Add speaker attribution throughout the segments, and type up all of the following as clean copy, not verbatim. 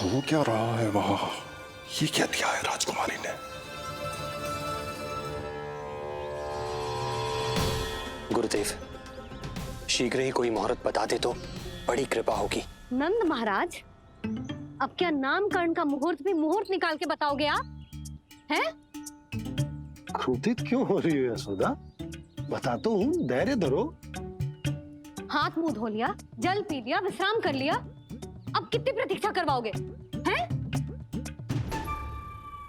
Speaker 1: हो क्या रहा है वहां? ये क्या दिया है राजकुमारी ने?
Speaker 2: गुरुदेव, शीघ्र ही कोई मुहूर्त बता दे तो बड़ी कृपा होगी।
Speaker 3: नंद महाराज, अब क्या नामकरण का मुहूर्त भी मुहूर्त निकाल के बताओगे आप? हैं?
Speaker 4: क्रोधित क्यों हो रही हो यशोदा? बताता हूँ, धैर्य धरो।
Speaker 3: हाथ मुंह धो लिया, जल पी लिया, विश्राम कर लिया, अब कितनी प्रतीक्षा करवाओगे? हैं?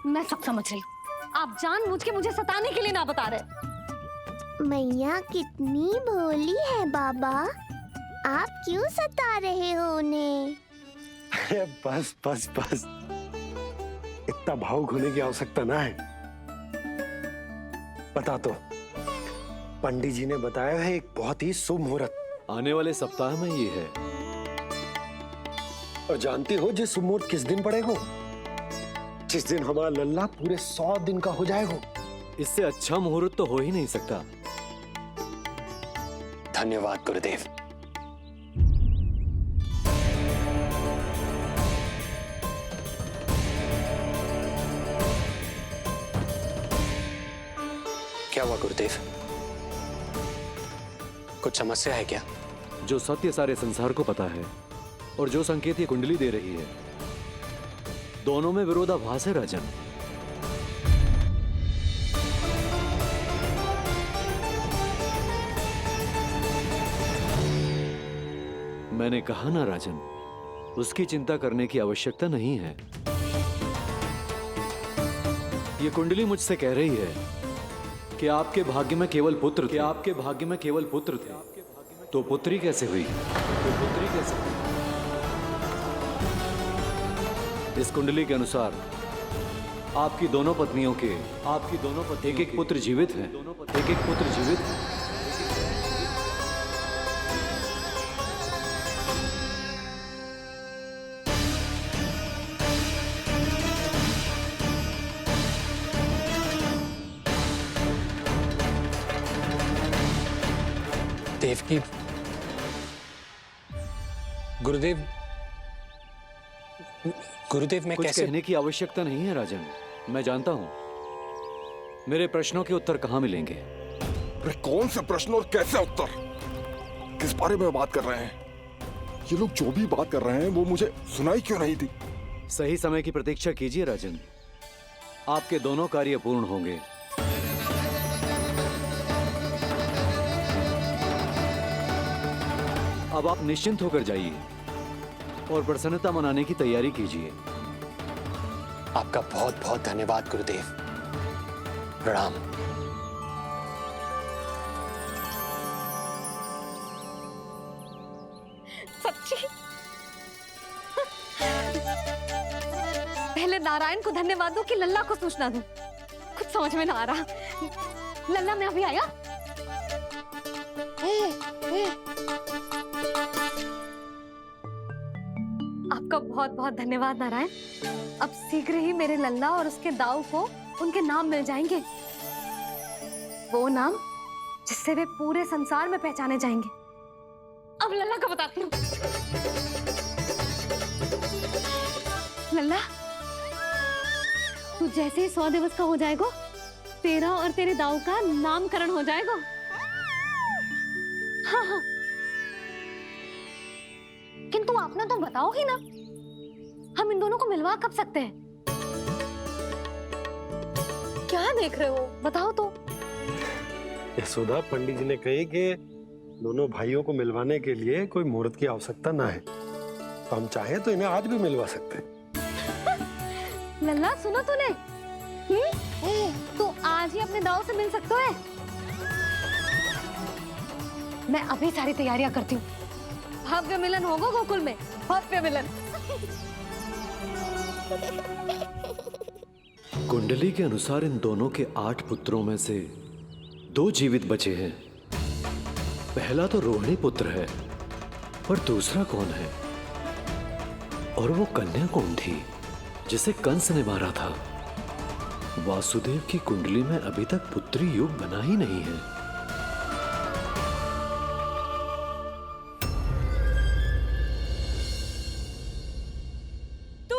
Speaker 3: मैं सब समझ रही हूँ, आप जानबूझ के मुझे सताने के लिए ना बता रहे।
Speaker 5: मैया कितनी भोली है बाबा, आप क्यों सता रहे हो उन्हें?
Speaker 4: बस बस बस, इतना भावुक होने की आवश्यकता ना है। बता तो, पंडित जी ने बताया है एक बहुत ही शुभ मुहूर्त
Speaker 6: आने वाले सप्ताह में ये है।
Speaker 4: और जानती हो जिस शुभ मुहूर्त किस दिन पड़ेगा? जिस दिन हमारा लल्ला पूरे 100 दिन का हो जाएगा।
Speaker 6: इससे अच्छा मुहूर्त तो हो ही नहीं सकता।
Speaker 2: धन्यवाद गुरुदेव। क्या हुआ गुरुदेव? कुछ समस्या है क्या?
Speaker 6: जो सत्य सारे संसार को पता है और जो संकेत ये कुंडली दे रही है, दोनों में विरोधाभास है राजन। मैंने कहा ना राजन, उसकी चिंता करने की आवश्यकता नहीं है। ये कुंडली मुझसे कह रही है कि आपके भाग्य में केवल पुत्र थे। आपके भाग्य में केवल पुत्र थे, तो पुत्री कैसे हुई? इस कुंडली के अनुसार आपकी दोनों पत्नियों के एक एक पुत्र जीवित हैं।
Speaker 2: देवकी, गुरुदेव, मैं
Speaker 6: कुछ
Speaker 2: कैसे?
Speaker 6: कहने की आवश्यकता नहीं है राजन, मैं जानता हूं मेरे प्रश्नों के उत्तर कहां मिलेंगे।
Speaker 1: अरे कौन से प्रश्न और कैसे उत्तर? किस बारे में बात कर रहे हैं? ये लोग जो भी बात कर रहे हैं वो मुझे सुनाई क्यों नहीं थी?
Speaker 6: सही समय की प्रतीक्षा कीजिए राजन, आपके दोनों कार्य पूर्ण होंगे। अब आप निश्चिंत होकर जाइए और प्रसन्नता मनाने की तैयारी कीजिए।
Speaker 2: आपका बहुत बहुत धन्यवाद गुरुदेव। प्रणाम।
Speaker 3: सच्ची? पहले नारायण को धन्यवाद दूं कि लल्ला को सूचना दूं? कुछ समझ में ना आ रहा। लल्ला, मैं अभी आया। आपका बहुत बहुत धन्यवाद नारायण। अब शीघ्र ही मेरे लल्ला और उसके दाऊ को उनके नाम मिल जाएंगे, वो नाम जिससे वे पूरे संसार में पहचाने जाएंगे। अब लल्ला का बताती हूँ। लल्ला, तू जैसे ही 100 दिवस का हो जाएगा, तेरा और तेरे दाऊ का नामकरण हो जाएगा। हाँ हाँ, किंतु आपने तो बताओ ही ना, हम इन दोनों को मिलवा कब सकते हैं? क्या देख रहे हो, बताओ तो।
Speaker 4: यशोदा, पंडित जी ने कही कि दोनों भाइयों को मिलवाने के लिए कोई मुहूर्त की आवश्यकता ना है, तो हम चाहे तो इन्हें आज भी मिलवा सकते हैं।
Speaker 3: लल्ला, सुनो तूने? तू आज ही अपने दाऊ से मिल सकता है। मैं अभी सारी तैयारियां करती हूँ। भव्य मिलन होगा गोकुल में, भव्य मिलन।
Speaker 6: कुंडली के अनुसार इन दोनों के 8 पुत्रों में से 2 जीवित बचे हैं। पहला तो रोहिणी पुत्र है, पर दूसरा कौन है? और वो कन्या कौन थी जिसे कंस ने मारा था? वासुदेव की कुंडली में अभी तक पुत्री योग बना ही नहीं है।
Speaker 7: तू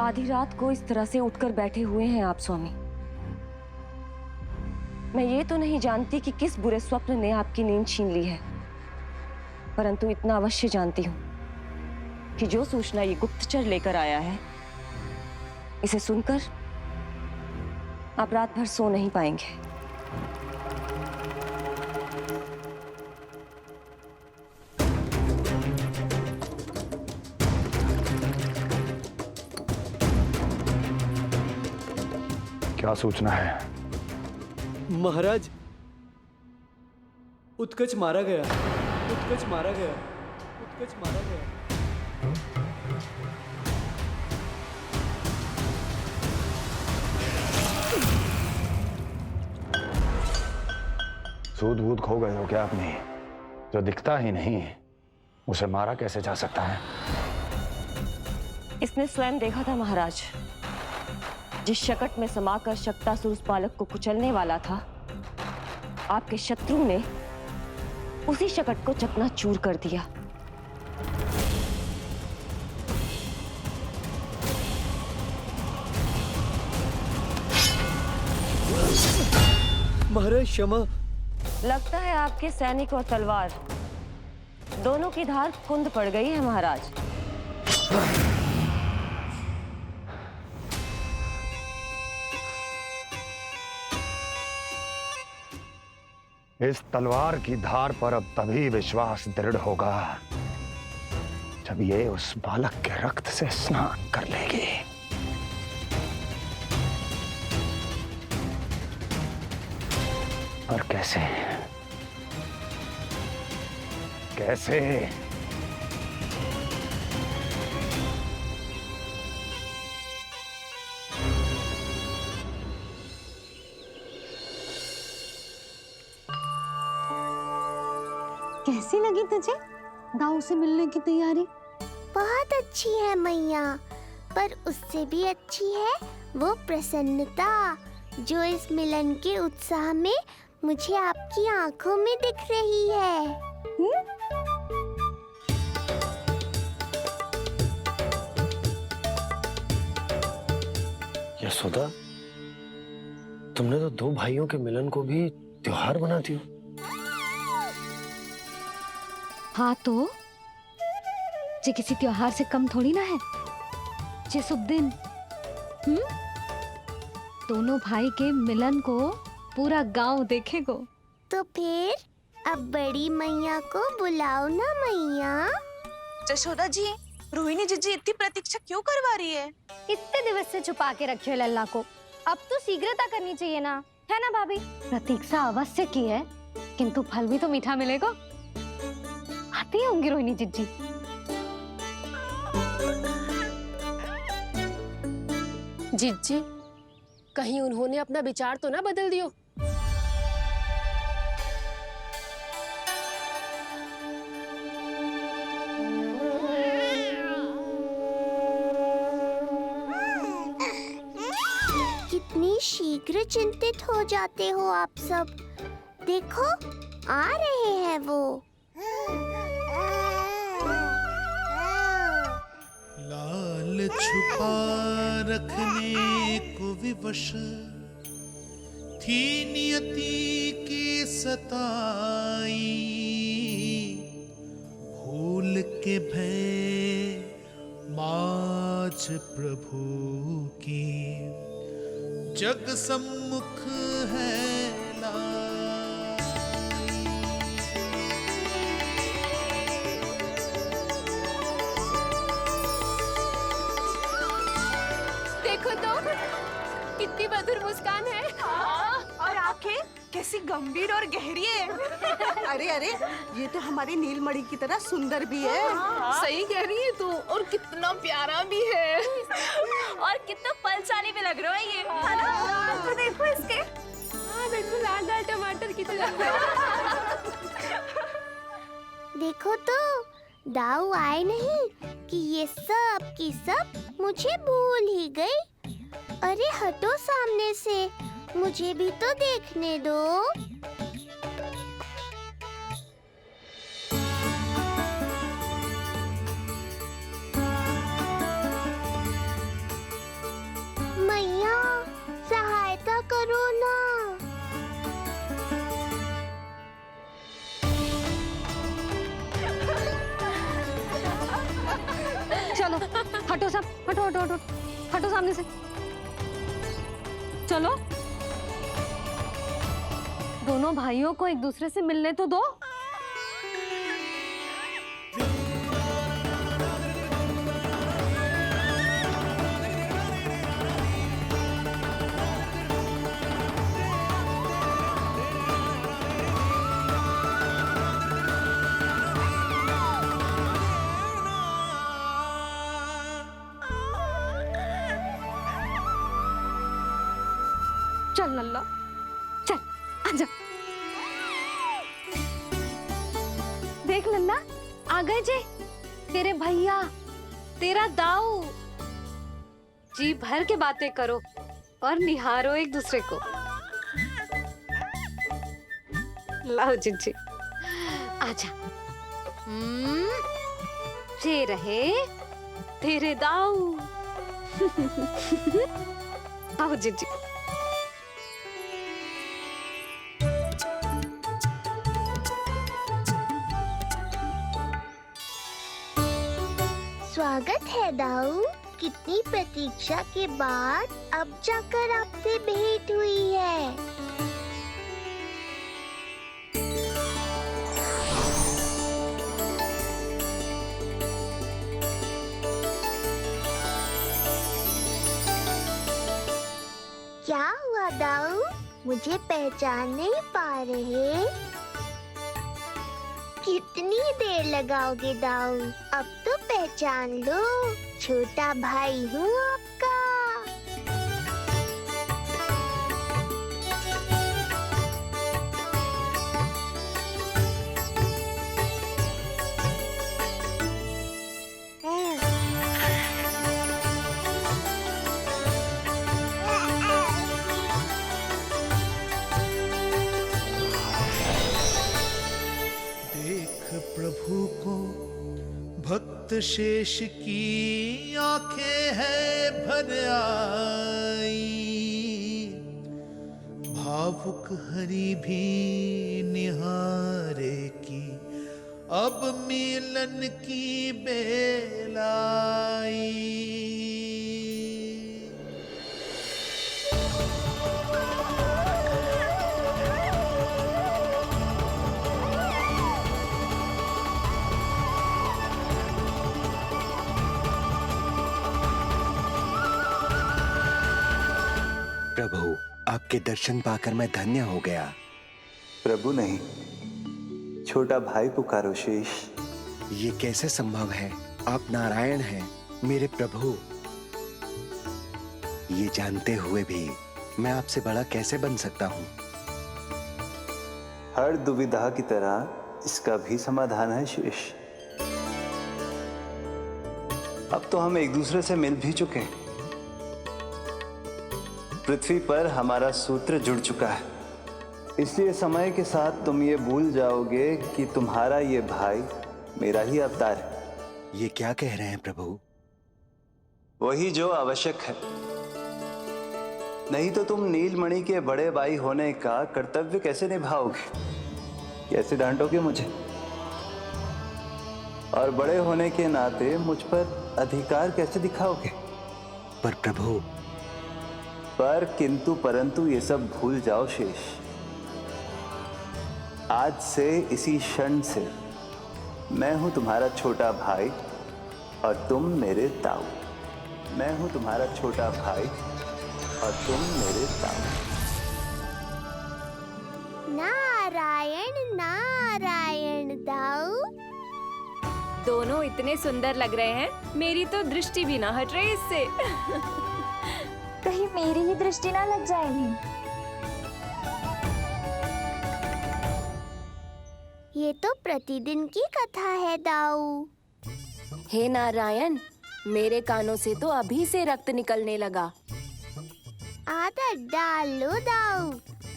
Speaker 7: आधी रात को इस तरह से उठकर बैठे हुए हैं आप स्वामी? मैं ये तो नहीं जानती कि किस बुरे स्वप्न ने आपकी नींद छीन ली है, परंतु इतना अवश्य जानती हूँ कि जो सूचना ये गुप्तचर लेकर आया है, इसे सुनकर आप रात भर सो नहीं पाएंगे।
Speaker 8: क्या सूचना है?
Speaker 6: महाराज, उत्कच मारा गया, उत्कच मारा गया, उत्कच मारा गया।
Speaker 8: सूद वूद खो गए हो क्या अपनी? जो दिखता ही नहीं उसे मारा कैसे जा सकता है?
Speaker 7: इसने स्वयं देखा था महाराज, जिस शकट में समाकर शक्तासुर उस बालक को कुचलने वाला था, आपके शत्रु ने उसी शकट को चकनाचूर कर दिया।
Speaker 6: महाराज क्षमा।
Speaker 7: लगता है आपके सैनिक और तलवार दोनों की धार कुंद पड़ गई है महाराज।
Speaker 8: इस तलवार की धार पर अब तभी विश्वास दृढ़ होगा जब ये उस बालक के रक्त से स्नान कर लेगी। और कैसे? कैसे?
Speaker 3: कैसी लगी तुझे दाऊ से मिलने की तैयारी?
Speaker 5: बहुत अच्छी है मैया, पर उससे भी अच्छी है वो प्रसन्नता जो इस मिलन के उत्साह में मुझे आपकी आंखों में दिख रही है।
Speaker 2: यशोदा, तुमने तो दो भाइयों के मिलन को भी त्योहार बना दिया।
Speaker 3: हाँ तो ये किसी त्योहार से कम थोड़ी ना है। ये शुभ दिन दोनों भाई के मिलन को पूरा गांव देखेगो।
Speaker 5: तो फिर अब बड़ी मैया को बुलाओ ना मैया।
Speaker 9: यशोदा जी, रोहिणी जीजी इतनी प्रतीक्षा क्यों करवा रही है?
Speaker 3: इतने दिवस से छुपा के रखे लल्ला को, अब तो शीघ्रता करनी चाहिए ना, है ना भाभी? प्रतीक्षा अवश्य की है, किंतु फल भी तो मीठा मिलेगा। आती होंगी रोहिणी जीजी।
Speaker 10: जीजी, कहीं उन्होंने अपना विचार तो ना बदल दियो?
Speaker 5: कितनी शीघ्र चिंतित हो जाते हो आप सब। देखो आ रहे हैं वो।
Speaker 11: लाल छुपा रखने को विवश थी नियति की सताई, भूल के भय माज प्रभु की जग सम्मुख है
Speaker 10: देखो तो कितनी मधुर मुस्कान है।
Speaker 9: और आंखें कैसी गंभीर और गहरी है। अरे अरे, ये तो हमारी नीलमणि की तरह सुंदर भी है।
Speaker 10: सही कह रही है तू, और कितना प्यारा भी है।
Speaker 9: और कितना पलसानी भी लग रहा है ये, है ना? तो देखो इसके।
Speaker 10: हाँ बिल्कुल, लाल लाल टमाटर की तरह।
Speaker 5: देखो तो दाऊ आए नहीं कि ये सब की सब मुझे भूल ही गई। अरे हटो सामने से, मुझे भी तो देखने दो।
Speaker 3: हटो सब, हटो हटो हटो, हटो सामने से। चलो, दोनों भाइयों को एक दूसरे से मिलने तो दो। चल लल्ला, चल आजा। देख लल्ला, आ गए जे तेरे भैया, तेरा दाऊ। जी भर के बातें करो और निहारो एक दूसरे को। लाओ जिज्जी, आजा। ये रहे तेरे दाऊ। आओ जिज्जी।
Speaker 5: स्वागत है दाऊ। कितनी प्रतीक्षा के बाद अब जाकर आपसे भेंट हुई है। क्या हुआ दाऊ? मुझे पहचान नहीं पा रहे? कितनी देर लगाओगे दाऊ? अब तो पहचान लो, छोटा भाई हूँ आपका।
Speaker 11: प्रभु को भक्त शेष की आंखें हैं भर आई, भावुक हरि भी निहारे की अब मिलन की बेल आई।
Speaker 12: प्रभु, आपके दर्शन पाकर मैं धन्य हो गया।
Speaker 13: प्रभु नहीं, छोटा भाई पुकारो शेष।
Speaker 12: ये कैसे संभव है? आप नारायण हैं, मेरे प्रभु। ये जानते हुए भी मैं आपसे बड़ा कैसे बन सकता हूँ?
Speaker 13: हर दुविधा की तरह इसका भी समाधान है शेष। अब तो हम एक दूसरे से मिल भी चुके हैं। पृथ्वी पर हमारा सूत्र जुड़ चुका है, इसलिए समय के साथ तुम ये भूल जाओगे कि तुम्हारा ये भाई मेरा ही अवतार है।
Speaker 12: ये क्या कह रहे हैं प्रभु?
Speaker 13: वही जो आवश्यक है, नहीं तो तुम नीलमणि के बड़े भाई होने का कर्तव्य कैसे निभाओगे? कैसे डांटोगे मुझे? और बड़े होने के नाते मुझ पर अधिकार कैसे दिखाओगे?
Speaker 12: पर प्रभु,
Speaker 13: पर किंतु परंतु ये सब भूल जाओ शेष। आज से इसी क्षण से मैं हूं तुम्हारा छोटा भाई और तुम मेरे ताऊ। मैं हूं तुम्हारा छोटा भाई और तुम मेरे ताऊ।
Speaker 5: नारायण नारायण दाऊ।
Speaker 7: दोनों इतने सुंदर लग रहे हैं, मेरी तो दृष्टि भी ना हट रही इससे।
Speaker 5: कहीं मेरी ही दृष्टि ना लग जाएगी। ये तो प्रतिदिन की कथा है दाऊ।
Speaker 7: हे नारायण, मेरे कानों से तो अभी से रक्त निकलने लगा।
Speaker 5: आदत डाल लो दाऊ,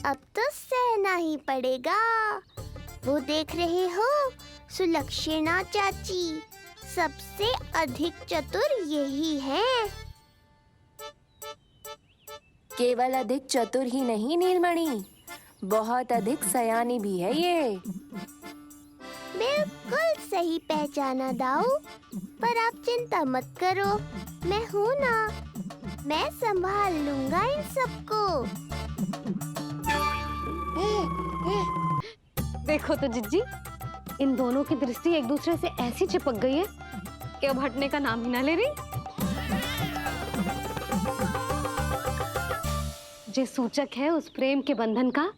Speaker 5: अब तो सहना ही पड़ेगा। वो देख रहे हो, सुलक्षणा चाची सबसे अधिक चतुर यही है।
Speaker 7: केवल अधिक चतुर ही नहीं नीलमणि, बहुत अधिक सयानी भी है ये।
Speaker 5: बिल्कुल सही पहचाना दाऊ। पर आप चिंता मत करो, मैं हूँ ना, मैं संभाल लूंगा इन सबको।
Speaker 3: देखो तो जिज्जी, इन दोनों की दृष्टि एक दूसरे से ऐसी चिपक गई है कि अब हटने का नाम ही ना ले रही। ये सूचक है उस प्रेम के बंधन का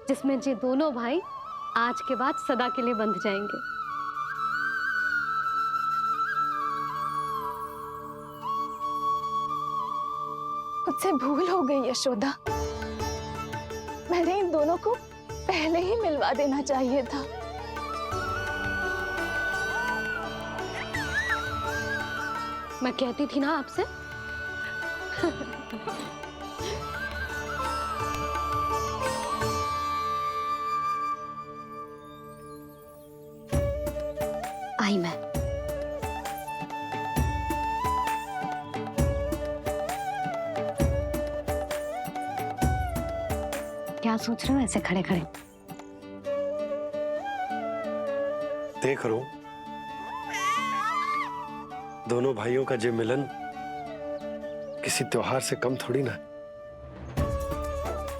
Speaker 3: जिसमें ये दोनों भाई आज के बाद सदा के लिए बंध जाएंगे।
Speaker 14: मुझसे भूल हो गई यशोदा, मैंने इन दोनों को पहले ही मिलवा देना चाहिए था।
Speaker 3: मैं कहती थी ना आपसे। आई मैं। क्या सोच रहे हो ऐसे खड़े खड़े?
Speaker 4: देख रहा हूं दोनों भाइयों का ये मिलन किसी त्योहार से कम थोड़ी ना।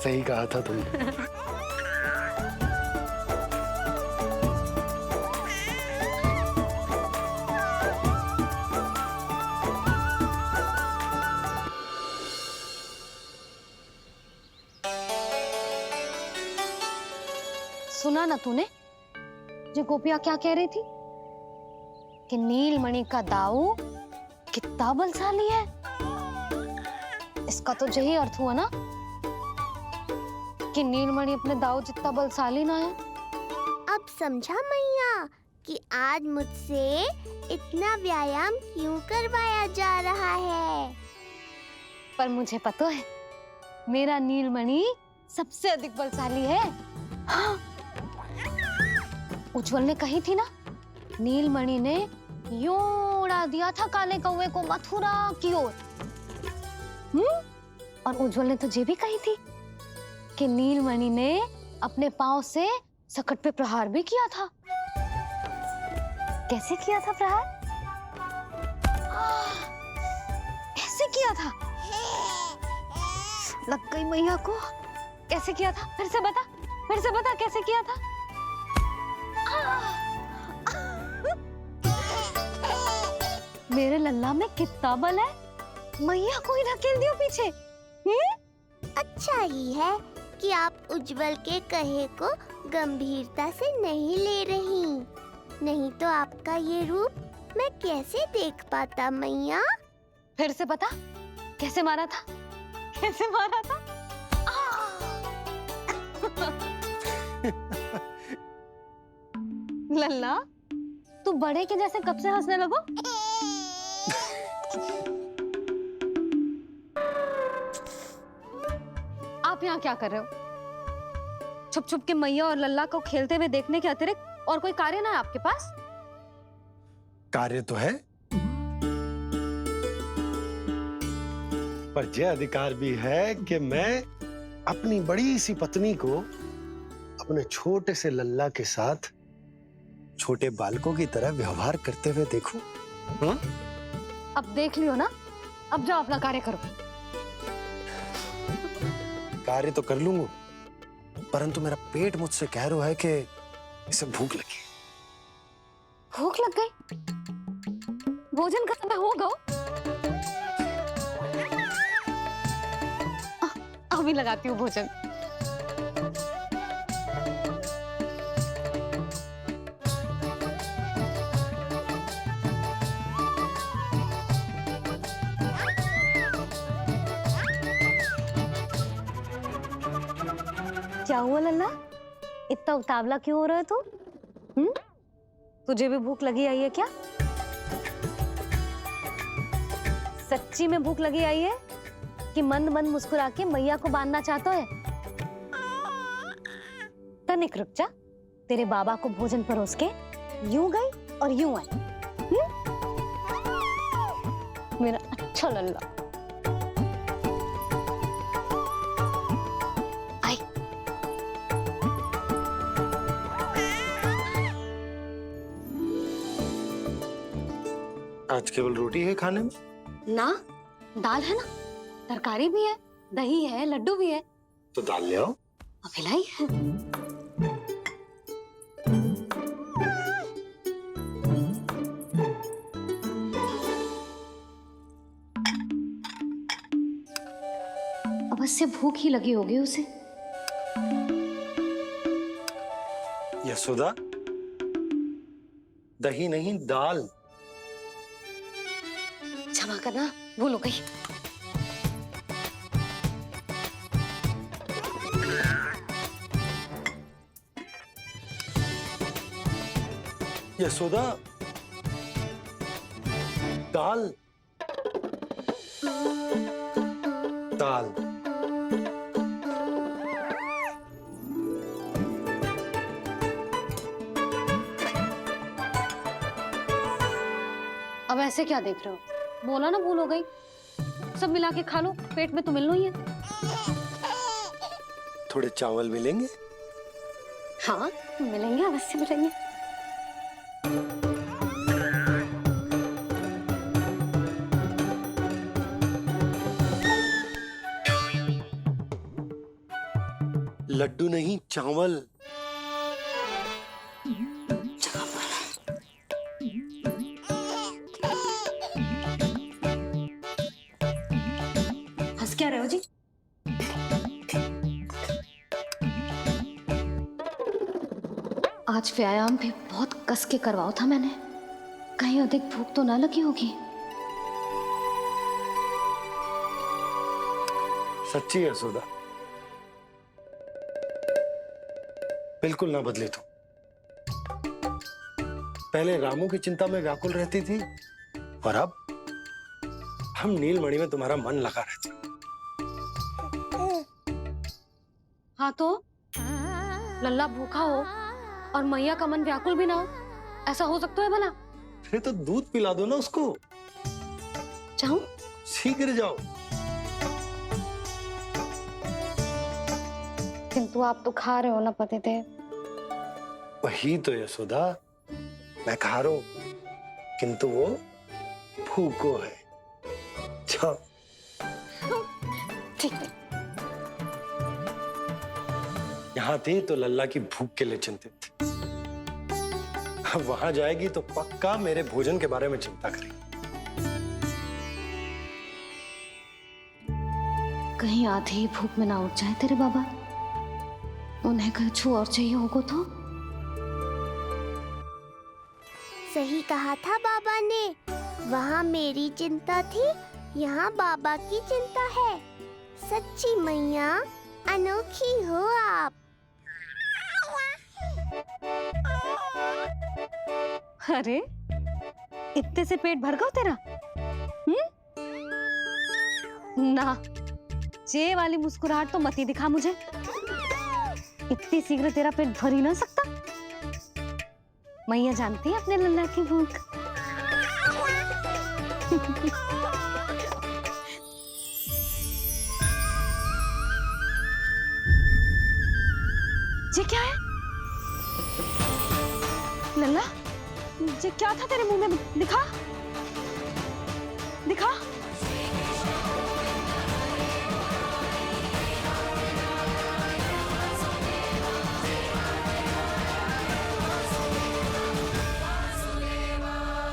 Speaker 4: सही कहा था तुमने।
Speaker 3: सुना ना तूने जो गोपिया क्या कह रही थी कि नीलमणि का दाऊ कितना बलशाली है। इसका तो यही अर्थ हुआ ना कि नीलमणि अपने दाऊ जितना बलशाली ना है।
Speaker 5: अब समझा मैया कि आज मुझसे इतना व्यायाम क्यों करवाया जा रहा है।
Speaker 3: पर मुझे पता है मेरा नीलमणि सबसे अधिक बलशाली है। हाँ। उज्जवल ने कही थी ना, नीलमणि ने यूं उड़ा दिया था काले कौवे को मथुरा की ओर। और उज्जवल ने तो ये भी कही थी कि नीलमणि ने अपने पांव से सकट पे प्रहार भी किया था। कैसे किया था प्रहार? ऐसे किया था। लग गई मैया को। कैसे किया था? फिर से बता कैसे किया था? मेरे लल्ला में कितना बल है। मैया को ही धकेल दियो पीछे।
Speaker 5: अच्छा ही है कि आप उज्जवल के कहे को गंभीरता से नहीं ले रही, नहीं तो आपका ये रूप मैं कैसे देख पाता मैया।
Speaker 3: फिर से बता कैसे मारा था? कैसे मारा था? लल्ला तू बड़े के जैसे कब से हंसने लगो? आप यहाँ क्या कर रहे हो? छुप छुप के मैया और लल्ला को खेलते हुए देखने के अतिरिक्त और कोई कार्य ना है आपके पास?
Speaker 4: कार्य तो है, पर यह अधिकार भी है कि मैं अपनी बड़ी सी पत्नी को अपने छोटे से लल्ला के साथ छोटे बालकों की तरह व्यवहार करते हुए देखूं। हाँ?
Speaker 3: अब देख लियो ना, अब जाओ अपना कार्य करो।
Speaker 4: कार्य तो कर लूंगा, परंतु मेरा पेट मुझसे कह रहा है कि इसे भूख लगी।
Speaker 3: भूख लग गई? भोजन का समय होगा। अभी लगाती हूँ भोजन। क्या हुआ लल्ला, इतना उतावला क्यों हो रहा है तू? तुझे भी भूख लगी आई है क्या? सच्ची में भूख लगी आई है कि मंद मंद मुस्कुरा के मैया को बांधना चाहता है? तनिक रुक जा, तेरे बाबा को भोजन परोस के यूं गई और यूं आई। मेरा अच्छा लल्ला।
Speaker 4: आज केवल रोटी है खाने में?
Speaker 3: ना, दाल है ना, तरकारी भी है, दही है, लड्डू भी है।
Speaker 4: तो दाल ले आओ।
Speaker 3: अभी लाई है। अवश्य भूख ही लगी होगी उसे।
Speaker 4: यशोदा, दही नहीं दाल।
Speaker 3: क्षमा करना, भूल हो गई।
Speaker 4: यशोदा, दाल दाल।
Speaker 3: अब ऐसे क्या देख रहे हो? बोला ना भूल हो गई। सब मिला के खा लो, पेट में तो मिलना ही है।
Speaker 4: थोड़े चावल मिलेंगे?
Speaker 3: हाँ मिलेंगे, अवश्य मिलेंगे।
Speaker 4: लड्डू नहीं, चावल।
Speaker 3: हंस क्या रहे हो जी? आज व्यायाम भी बहुत कस के करवाओ था मैंने, कहीं अधिक भूख तो ना लगी होगी।
Speaker 4: सच्ची यशोदा, बिल्कुल ना बदले तुम। पहले रामू की चिंता में व्याकुल रहती थी और अब हम नीलमणि में तुम्हारा मन लगा रहता।
Speaker 3: हाँ तो लल्ला भूखा हो और मैया का मन व्याकुल भी ना हो, ऐसा हो सकता है भला?
Speaker 4: फिर तो दूध पिला दो ना उसको।
Speaker 3: जाऊं?
Speaker 4: शीघ्र जाओ।
Speaker 3: किंतु आप तो खा रहे हो ना पतिदेव।
Speaker 4: वही तो यशोदा, मैं खा रहा हूं, किंतु वो भूखो है। जाओ।
Speaker 3: ठीक है।
Speaker 4: यहाँ थी तो लल्ला की भूख के लिए चिंतित थी, अब वहां जाएगी तो पक्का मेरे भोजन के बारे में चिंता करेगी।
Speaker 3: कहीं आधी ही भूख में ना उठ जाए तेरे बाबा, उन्हें कुछ और चाहिए होगा तो।
Speaker 5: सही कहा था बाबा ने, वहाँ मेरी चिंता थी, यहाँ बाबा की चिंता है। सच्ची मैया, अनोखी हो आप।
Speaker 3: अरे इतने से पेट भर गया तेरा? ना, ये वाली मुस्कुराहट तो मत ही दिखा मुझे। इतनी शीघ्र तेरा पेट भर ही ना सकता। मैया जानती है अपने लल्ला की भूख। ये क्या है? लल्ला, ये क्या था तेरे मुंह में? दिखा, दिखा।